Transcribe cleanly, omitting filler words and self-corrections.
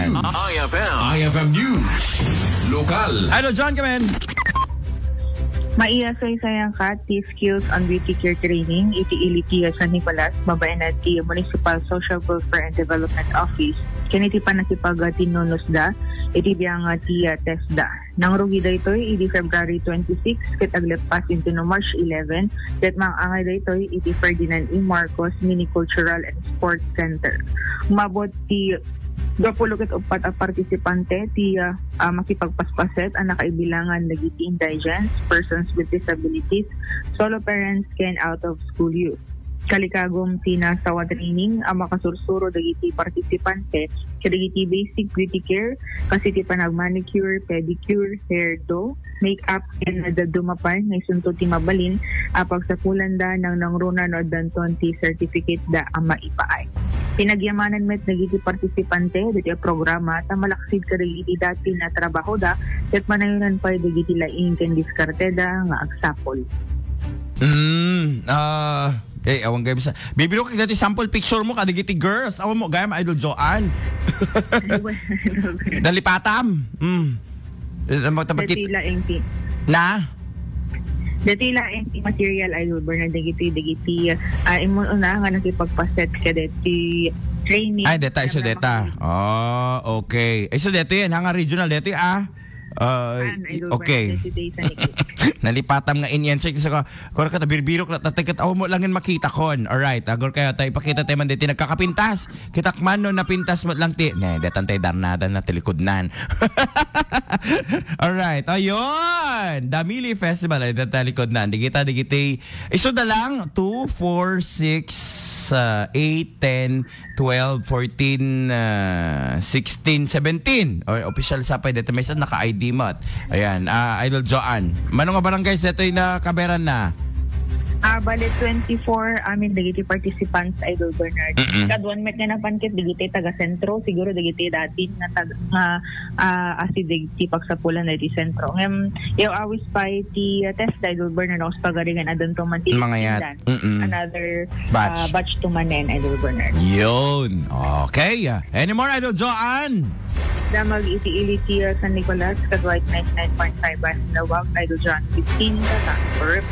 Joanne. IFM News. Lokal. Idol John, kamen. Maiya sa isayang kat, ti skills on beauty care training, iti iliti San Nicolas, babayan at ti Municipal Social Welfare and Development Office, kiniti pa nakipag-tinunos da, iti biyang ti TESDA. Nang rugida ito, iti February 26, ket aglepas into no March 11, ket mang angay da ito, iti Ferdinand E. Marcos Mini Cultural and Sports Center. Umabot ti 24 partisipante ti makipagpaspaset ang nakaibilangan nagiti indigents, persons with disabilities, solo parents, ken out of school youth. Kalikagom tinasawa training ang makasursuro dagiti partisipante kadagiti basic beauty care kasi ti panag-manicure, pedicure, hairdo, make-up, and nadadumapan ngay sunto ti mabalin pagsapulan da ng nangrunan o danton ti certificate da ang maipaay. Pinagyamanan met nagiti partisipante diti programa ta malaksid kadagiti dati na trabaho da ket manayunan pa dagiti laing ken diskarte da nga agsapol. Awang gaya bisa. Bibiro ka dati sample picture mo kadigiti girls. Awan mo gaya Idol Joanne. Dalipatam. Dati laing ti. Na? Dati laing ti material Idol Bernard dagiti imo una nga nakipagpaset ka dati training. Ay, deta iso deta. Oh, okay. Iso deta yan hanga regional deta okay. Nalipatam nga inyan check sa ko ka birbiro ka tatikit aw mo langin makita kon. Alright, agor kaya tay ipakita tay man dito nagkakapintas. Kitakman no napintas mo lang ti. Ne, detan tay darnada na tilikudnan. Alright, ayun. Damili Festival ay talikudnan. Digita iso da lang 2 4 6 8 10 12 14 16 17 or official sapay dito may naka-ID mat. Ayan, Idol Joanne. Manong nga barangay sa ito na kaberan na? Bale 24 amin dagiti participants Idol Bernard. Kadwan met nga napankit dagiti taga sentro siguro dagiti dati nga asi dagiti pagsapulan na di sentro. Yaw awis pa ti test Idol Bernard os pagaringan adon to man ti another batch to manen Idol Bernard. Yun. Okay. Any more Idol Joanne? Damag iti-iliti San Nicolas kadwait 99.5 Bas na Wag Idol John 15 for